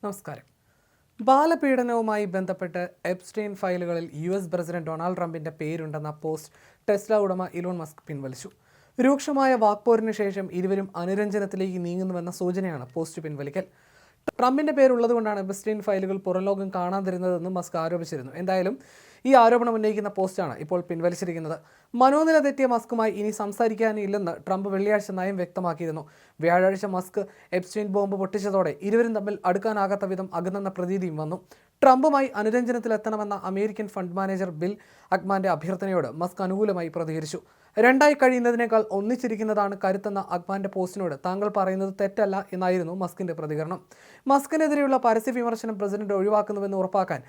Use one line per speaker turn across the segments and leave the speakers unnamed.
നമസ്കാരം. ബാലപീഡനവുമായി ബന്ധപ്പെട്ട് എപ്സ്റ്റെയിൻ ഫയലുകളിൽ US പ്രസിഡന്റ് ഡൊണാൾഡ് ട്രംപിന്റെ പേരുണ്ടെന്ന പോസ്റ്റ് ടെസ്ല ഉടമ ഇലോൺ മസ്ക് പിൻവലിച്ചു. രൂക്ഷമായ വാക്പോരിന് ശേഷം ഇരുവരും അനുരഞ്ജനത്തിലേക്ക് നീങ്ങുന്നുവെന്ന സൂചനയാണ് പോസ്റ്റ് പിൻവലിക്കൽ. ട്രംപിന്റെ പേരുള്ളതുകൊണ്ടാണ് എപ്സ്റ്റെയിൻ ഫയലുകൾ പുറംലോകം കാണാതിരുന്നതെന്ന് മസ്ക് ആരോപിച്ചിരുന്നു. എന്തായാലും ഈ ആരോപണം ഉന്നയിക്കുന്ന പോസ്റ്റാണ് ഇപ്പോൾ പിൻവലിച്ചിരിക്കുന്നത്. മനോനില തെറ്റിയ മസ്കുമായി ഇനി സംസാരിക്കാനില്ലെന്ന് ട്രംപ് വെള്ളിയാഴ്ച നയം വ്യക്തമാക്കിയിരുന്നു. വ്യാഴാഴ്ച മസ്ക് എപ്സ്റ്റെയിൻ ബോംബ് പൊട്ടിച്ചതോടെ ഇരുവരും തമ്മിൽ അടുക്കാനാകാത്ത വിധം അകന്നെന്ന പ്രതീതിയും വന്നു. ട്രംപുമായി അനുരഞ്ജനത്തിലെത്തണമെന്ന അമേരിക്കൻ ഫണ്ട് മാനേജർ ബിൽ അക്മാന്റെ അഭ്യർത്ഥനയോട് മസ്ക് അനുകൂലമായി പ്രതികരിച്ചു. രണ്ടായി കഴിയുന്നതിനേക്കാൾ ഒന്നിച്ചിരിക്കുന്നതാണ് കരുത്തെന്ന അക്മാന്റെ പോസ്റ്റിനോട് താങ്കൾ പറയുന്നത് തെറ്റല്ല എന്നായിരുന്നു മസ്കിന്റെ പ്രതികരണം. മസ്കിനെതിരെയുള്ള പരസ്യ വിമർശനം പ്രസിഡന്റ് ഒഴിവാക്കുന്നുവെന്ന് ഉറപ്പാക്കാൻ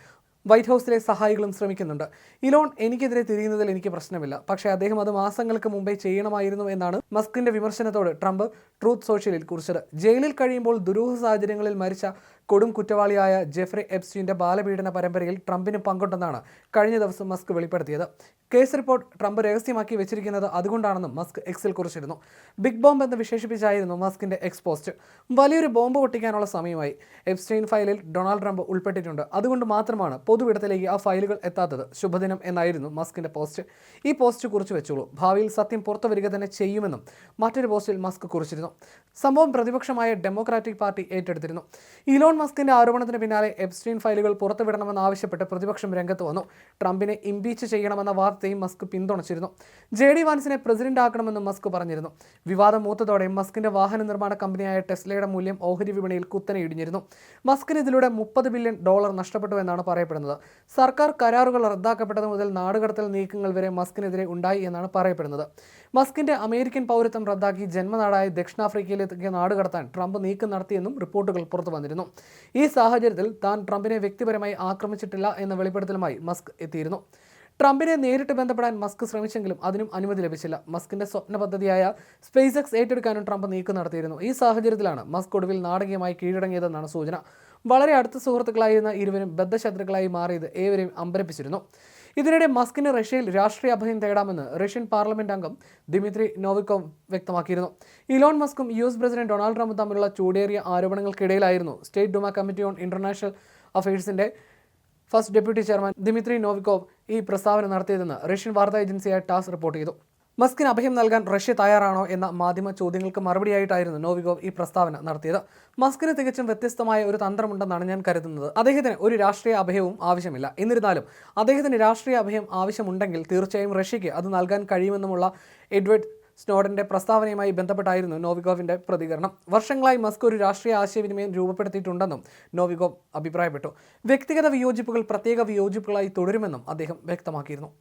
വൈറ്റ് ഹൗസിലെ സഹായികളും ശ്രമിക്കുന്നുണ്ട്. ഇലോൺ എനിക്കെതിരെ തിരിയുന്നതിൽ എനിക്ക് പ്രശ്നമില്ല, പക്ഷേ അദ്ദേഹം അത് മാസങ്ങൾക്ക് മുമ്പേ ചെയ്യണമായിരുന്നു എന്നാണ് മസ്കിന്റെ വിമർശനത്തോട് ട്രംപ് ട്രൂത്ത് സോഷ്യലിൽ കുറിച്ചത്. ജയിലിൽ കഴിയുമ്പോൾ ദുരൂഹ സാഹചര്യങ്ങളിൽ മരിച്ച കൊടും കുറ്റവാളിയായ ജെഫ്രി എപ്സ്റ്റീന്റെ ബാലപീഡന പരമ്പരയിൽ ട്രംപിന് പങ്കുണ്ടെന്നാണ് കഴിഞ്ഞ ദിവസം മസ്ക് വെളിപ്പെടുത്തിയത്. കേസ് റിപ്പോർട്ട് ട്രംപ് രഹസ്യമാക്കി വെച്ചിരിക്കുന്നത് അതുകൊണ്ടാണെന്നും മസ്ക് എക്സിൽ കുറിച്ചിരുന്നു. ബിഗ് ബോംബ് എന്ന് വിശേഷിപ്പിച്ചായിരുന്നു മസ്കിന്റെ എക്സ് പോസ്റ്റ്. വലിയൊരു ബോംബ് പൊട്ടിക്കാനുള്ള സമയമായി. എപ്സ്റ്റെയിൻ ഫയലിൽ ഡൊണാൾഡ് ട്രംപ് ഉൾപ്പെട്ടിട്ടുണ്ട്. അതുകൊണ്ട് മാത്രമാണ് പൊതുവിടത്തിലേക്ക് ആ ഫയലുകൾ എത്താത്തത്. ശുഭദിനം എന്നായിരുന്നു മസ്കിന്റെ പോസ്റ്റ്. ഈ പോസ്റ്റ് കുറിച്ച് വെച്ചോളൂ. ഭാവിയിൽ സത്യം പുറത്തു വരിക തന്നെ ചെയ്യുമെന്നും മറ്റൊരു പോസ്റ്റിൽ മസ്ക് കുറിച്ചിരുന്നു. സംഭവം പ്രതിപക്ഷമായ ഡെമോക്രാറ്റിക് പാർട്ടി ഏറ്റെടുത്തിരുന്നു. ഇലോൺ മസ്കിന്റെ ആരോപണത്തിന് പിന്നാലെ എപ്സ്റ്റെയിൻ ഫയലുകൾ പുറത്തുവിടണമെന്നാവശ്യപ്പെട്ട് പ്രതിപക്ഷം രംഗത്ത് വന്നു. ട്രംപിനെ ഇംപീച്ച് ചെയ്യണമെന്ന വാർത്തയും മസ്ക് പിന്തുണച്ചിരുന്നു. JD വാൻസിനെ പ്രസിഡന്റ് ആക്കണമെന്നും മസ്ക് പറഞ്ഞിരുന്നു. വിവാദം മൂത്തതോടെ മസ്കിന്റെ വാഹന നിർമ്മാണ കമ്പനിയായ ടെസ്ലയുടെ മൂല്യം ഓഹരി വിപണിയിൽ കുത്തനെ ഇടിഞ്ഞിരുന്നു. മസ്കിന് ഇതിലൂടെ $30 ബില്യൺ നഷ്ടപ്പെട്ടു എന്നാണ് പറയപ്പെടുന്നത്. സർക്കാർ കരാറുകൾ റദ്ദാക്കപ്പെട്ടത് മുതൽ നാടുകടത്തൽ നീക്കങ്ങൾ വരെ മസ്കിനെതിരെ ഉണ്ടായി എന്നാണ് പറയപ്പെടുന്നത്. മസ്കിന്റെ അമേരിക്കൻ പൗരത്വം റദ്ദാക്കി ജന്മനാടായ ദക്ഷിണാഫ്രിക്കയിലേക്ക് നാടുകടത്താൻ ട്രംപ് നീക്കം നടത്തിയെന്നും റിപ്പോർട്ടുകൾ പുറത്തു വന്നിരുന്നു. ഈ സാഹചര്യത്തിൽ താൻ ട്രംപിനെ വ്യക്തിപരമായി ആക്രമിച്ചിട്ടില്ല എന്ന വെളിപ്പെടുത്തലുമായി മസ്ക് എത്തിയിരുന്നു. ട്രംപിനെ നേരിട്ട് ബന്ധപ്പെടാൻ മസ്ക് ശ്രമിച്ചെങ്കിലും അതിനും അനുമതി ലഭിച്ചില്ല. മസ്കിന്റെ സ്വപ്ന പദ്ധതിയായ സ്പേസ് എക്സ് ഏറ്റെടുക്കാനും ട്രംപ് നീക്കം നടത്തിയിരുന്നു. ഈ സാഹചര്യത്തിലാണ് മസ്ക് ഒടുവിൽ നാടകീയമായി കീഴടങ്ങിയതെന്നാണ് സൂചന. വളരെ അടുത്ത സുഹൃത്തുക്കളായിരുന്ന ഇരുവരും ബദ്ധശത്രുക്കളായി മാറിയത് ഏവരെയും അമ്പരപ്പിച്ചിരുന്നു. ഇതിനിടെ മസ്കിന് റഷ്യയിൽ രാഷ്ട്രീയ അഭയം തേടാമെന്ന് റഷ്യൻ പാർലമെന്റ് അംഗം ദിമിത്രി നോവിക്കോവ് വ്യക്തമാക്കിയിരുന്നു. ഇലോൺ മസ്കും US പ്രസിഡന്റ് ഡൊണാൾഡ് ട്രംപും തമ്മിലുള്ള ചൂടേറിയ ആരോപണങ്ങൾക്കിടയിലായിരുന്നു State Duma Committee on International അഫയേഴ്സിന്റെ first deputy chairman Dmitry Novikov ഈ പ്രസ്താവന നടത്തിയതെന്ന് റഷ്യൻ വാർത്താ ഏജൻസിയായ ടാസ് റിപ്പോർട്ട് ചെയ്തു. മസ്കിന് അഭയം നൽകാൻ റഷ്യ തയ്യാറാണോ എന്ന മാധ്യമ ചോദ്യങ്ങൾക്ക് മറുപടിയായിട്ടായിരുന്നു നോവിക്കോവ് ഈ പ്രസ്താവന നടത്തിയത്. മസ്കിന് തികച്ചും വ്യത്യസ്തമായ ഒരു തന്ത്രമുണ്ടെന്നാണ് ഞാൻ കരുതുന്നത്. അദ്ദേഹത്തിന് ഒരു രാഷ്ട്രീയ അഭയവും ആവശ്യമില്ല. എന്നിരുന്നാലും അദ്ദേഹത്തിന് രാഷ്ട്രീയ അഭയം ആവശ്യമുണ്ടെങ്കിൽ തീർച്ചയായും റഷ്യയ്ക്ക് അത് നൽകാൻ കഴിയുമെന്നുമുള്ള എഡ്വേർഡ് സ്നോഡന്റെ പ്രസ്താവനയുമായി ബന്ധപ്പെട്ടായിരുന്നു നോവിക്കോവിന്റെ പ്രതികരണം. വർഷങ്ങളായി മസ്ക് ഒരു രാഷ്ട്രീയ ആശയവിനിമയം രൂപപ്പെടുത്തിയിട്ടുണ്ടെന്നും നോവിക്കോവ് അഭിപ്രായപ്പെട്ടു. വ്യക്തിഗത വിയോജിപ്പുകൾ പ്രത്യേക വിയോജിപ്പുകളായി തുടരുമെന്നും അദ്ദേഹം വ്യക്തമാക്കിയിരുന്നു.